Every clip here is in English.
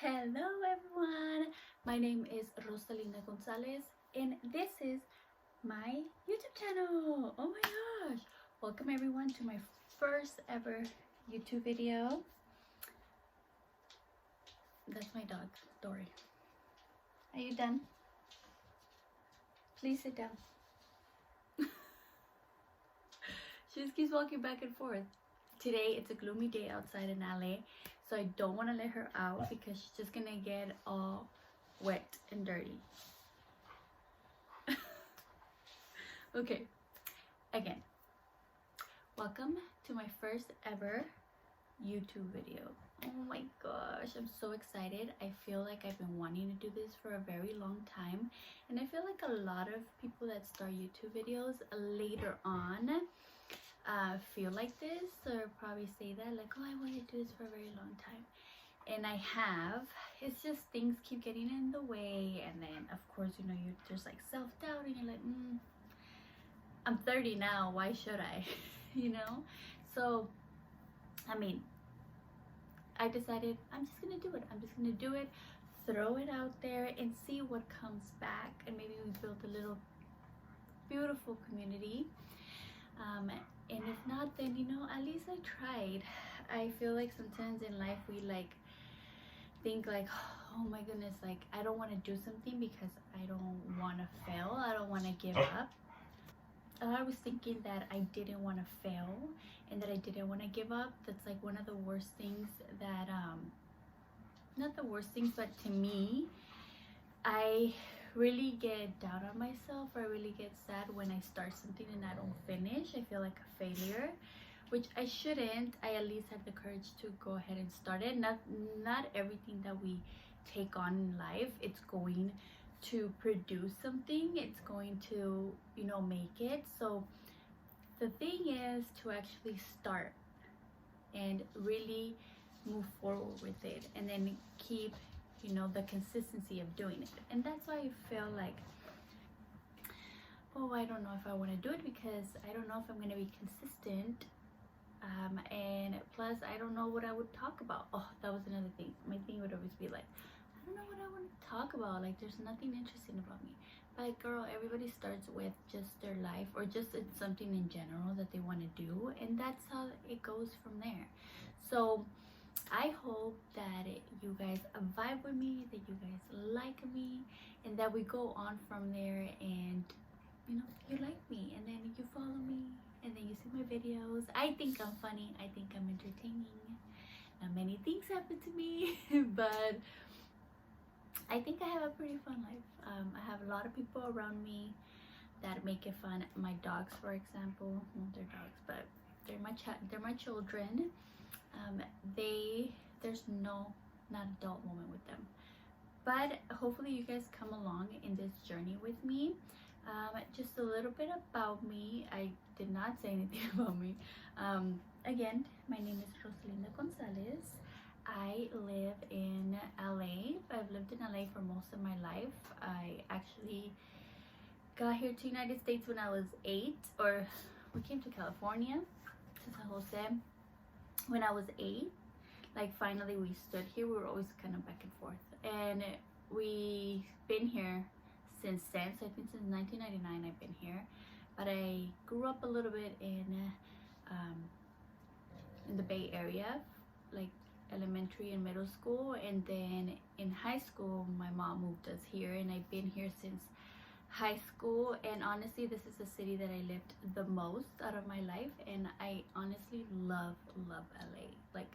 Hello everyone, my name is Rosalinda and this is my YouTube channel. Oh my gosh, welcome everyone to my first ever YouTube video. That's my dog, Dory. Are you done? Please sit down. She just keeps walking back and forth. Today it's a gloomy day outside in LA, so I don't want to let her out because she's just gonna get all wet and dirty. Okay, again, welcome to my first ever YouTube video. Oh my gosh, I'm so excited. I feel like I've been wanting to do this for a very long time, and I feel like a lot of people that start YouTube videos later on feel like this, or probably say that like, oh, I want to do this for a very long time, and I have. It's just things keep getting in the way, and then of course, you know, you there's like self-doubt, and you're like, I'm 30 now, why should I? You know. So I mean, I decided I'm just gonna do it. I'm just gonna do it, throw it out there and see what comes back, and maybe we build a little beautiful community. And if not, then, you know, at least I tried. I feel like sometimes in life we like think like, oh my goodness, like I don't want to do something because I don't want to fail, I don't want to give up. I was thinking that I didn't want to fail and that I didn't want to give up. That's like one of the worst things that not the worst things, but to me, I really get down on myself, or I really get sad when I start something and I don't finish. I feel like a failure, which I shouldn't. I at least have the courage to go ahead and start it. Not everything that we take on in life, it's going to produce something, it's going to, you know, make it. So the thing is to actually start and really move forward with it, and then keep, you know, the consistency of doing it. And that's why I feel like, oh, I don't know if I want to do it because I don't know if I'm going to be consistent, and plus I don't know what I would talk about. Oh, that was another thing. My thing would always be like, I don't know what I want to talk about, like there's nothing interesting about me. But girl, everybody starts with just their life, or just it's something in general that they want to do, and that's how it goes from there. So I hope that you guys vibe with me, that you guys like me, and that we go on from there, and you know, you like me, and then you follow me, and then you see my videos. I think I'm funny, I think I'm entertaining. Now many things happen to me, but I think I have a pretty fun life. I have a lot of people around me that make it fun. My dogs, for example, well, they're dogs, but they're my children. There's no not adult moment with them, but hopefully you guys come along in this journey with me. Just a little bit about me. I did not say anything about me. Again, my name is Rosalinda Gonzalez. I live in LA. I've lived in LA for most of my life. I actually got here to United States when I was 8, or we came to California, to San Jose, when I was 8. Like finally we stood here. We were always kind of back and forth, and we've been here since then. So I think since 1999 I've been here, but I grew up a little bit in the Bay Area, like elementary and middle school, and then in high school my mom moved us here, and I've been here since high school. And honestly, this is the city that I lived the most out of my life, and I honestly love LA. Like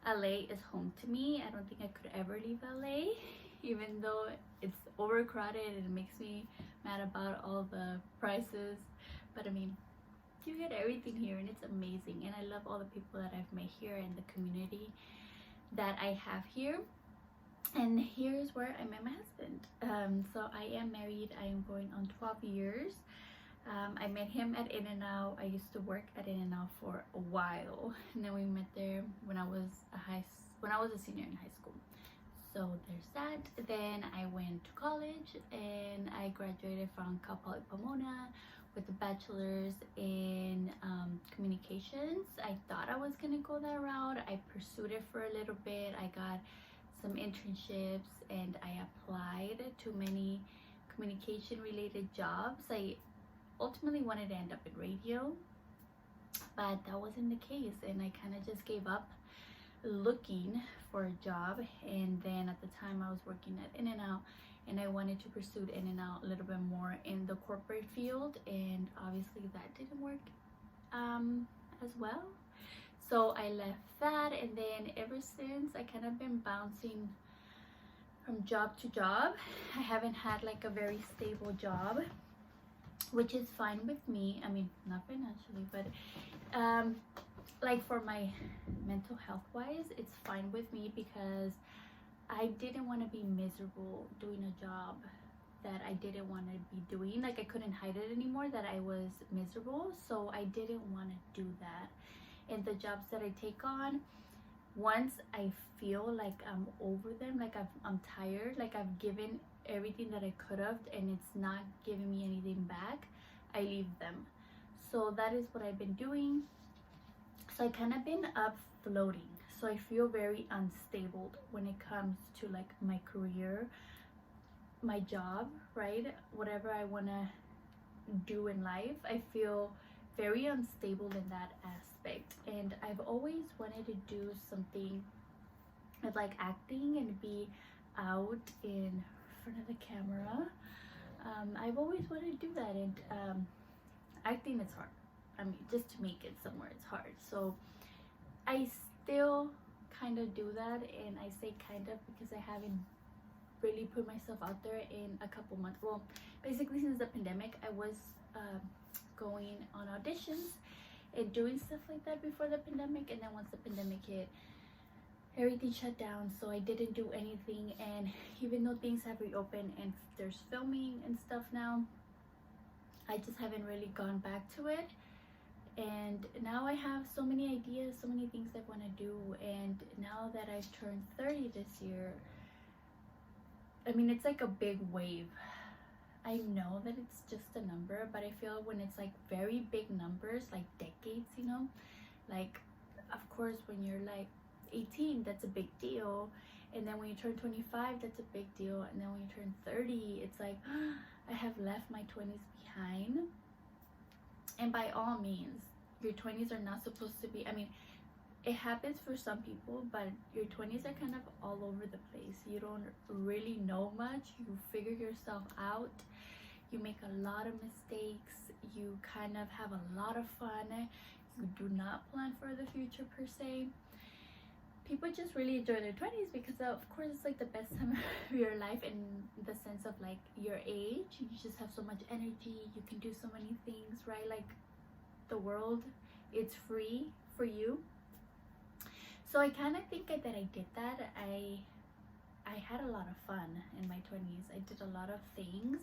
LA is home to me. I don't think I could ever leave LA, even though it's overcrowded and it makes me mad about all the prices. But I mean, you get everything here, and it's amazing, and I love all the people that I've met here and the community that I have here. And here's where I met my husband. So I am married. I am going on 12 years. I met him at In-N-Out. I used to work at In-N-Out for a while, and then we met there when I was a senior in high school. So there's that. Then I went to college, and I graduated from Cal Poly Pomona with a bachelor's in communications. I thought I was gonna go that route. I pursued it for a little bit. I got some internships, and I applied to many communication related jobs. I ultimately wanted to end up in radio, but that wasn't the case, and I kind of just gave up looking for a job. And then at the time I was working at In-N-Out, and I wanted to pursue In-N-Out a little bit more in the corporate field, and obviously that didn't work as well. So I left that, and then ever since I kind of been bouncing from job to job. I haven't had like a very stable job, which is fine with me. I mean, not financially, but like for my mental health wise, it's fine with me, because I didn't want to be miserable doing a job that I didn't want to be doing. Like I couldn't hide it anymore that I was miserable, so I didn't want to do that. And the jobs that I take on, once I feel like I'm over them, like I'm tired, like I've given everything that I could have and it's not giving me anything back, I leave them. So that is what I've been doing. So I kind of been up floating. So I feel very unstable when it comes to like my career, my job, right? Whatever I want to do in life, I feel very unstable in that aspect. And I've always wanted to do something with like acting and be out in front of the camera. I've always wanted to do that, and acting is hard. I mean, just to make it somewhere, it's hard. So I still kind of do that, and I say kind of because I haven't really put myself out there in a couple months. Well, basically since the pandemic, I was going on auditions and doing stuff like that before the pandemic, and then once the pandemic hit, everything shut down, so I didn't do anything. And even though things have reopened and there's filming and stuff now, I just haven't really gone back to it. And now I have so many ideas, so many things I want to do. And now that I've turned 30 this year, I mean, it's like a big wave. I know that it's just a number, but I feel when it's like very big numbers, like decades, you know, like of course when you're like 18, that's a big deal. And then when you turn 25, that's a big deal. And then when you turn 30, it's like, I have left my 20s behind. And by all means, your 20s are not supposed to be, I mean, it happens for some people, but your 20s are kind of all over the place. You don't really know much. You figure yourself out. You make a lot of mistakes. You kind of have a lot of fun. You do not plan for the future per se. People just really enjoy their 20s because of course it's like the best time of your life, in the sense of like your age. You just have so much energy. You can do so many things, right? Like the world, it's free for you. So I kind of think that I did that. I had a lot of fun in my 20s. I did a lot of things,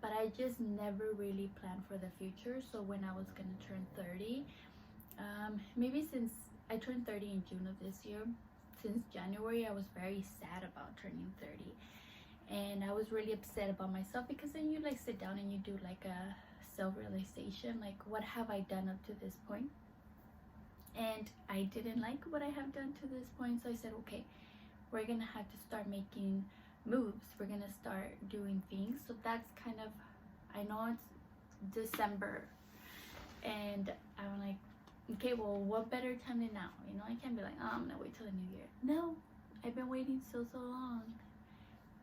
but I just never really planned for the future. So when I was gonna turn 30, maybe since I turned 30 in June of this year, since January I was very sad about turning 30, and I was really upset about myself, because then you like sit down and you do like a self-realization, like what have I done up to this point? And I didn't like what I have done to this point. So I said, okay, we're gonna have to start making moves. We're gonna start doing things. So that's kind of, I know it's December, and I'm like, okay, well, what better time than now? You know, I can't be like, oh, I'm gonna wait till the new year. No, I've been waiting so long.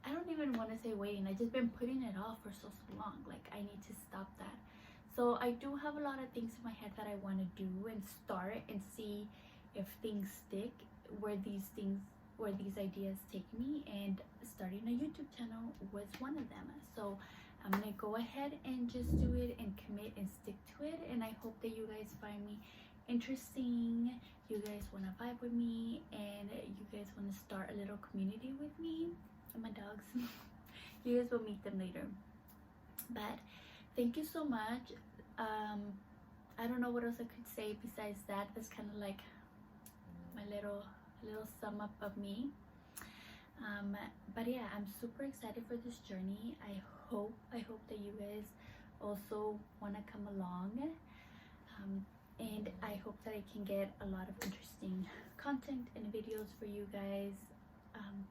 I don't even want to say waiting. I just been putting it off for so long. Like, I need to stop that. So I do have a lot of things in my head that I want to do and start and see if things stick, where these ideas take me. And starting a YouTube channel was one of them. So I'm gonna go ahead and just do it and commit and stick to it. And I hope that you guys find me interesting, you guys want to vibe with me, and you guys want to start a little community with me and my dogs. You guys will meet them later. But thank you so much. I don't know what else I could say besides that. That's kind of like my little sum up of me. But yeah, I'm super excited for this journey. I hope that you guys also want to come along, and I hope that I can get a lot of interesting content and videos for you guys.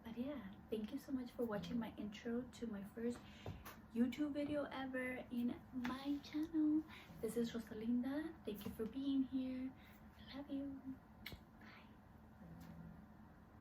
But yeah, thank you so much for watching my intro to my first YouTube video ever in my channel. This is Rosalinda. Thank you for being here.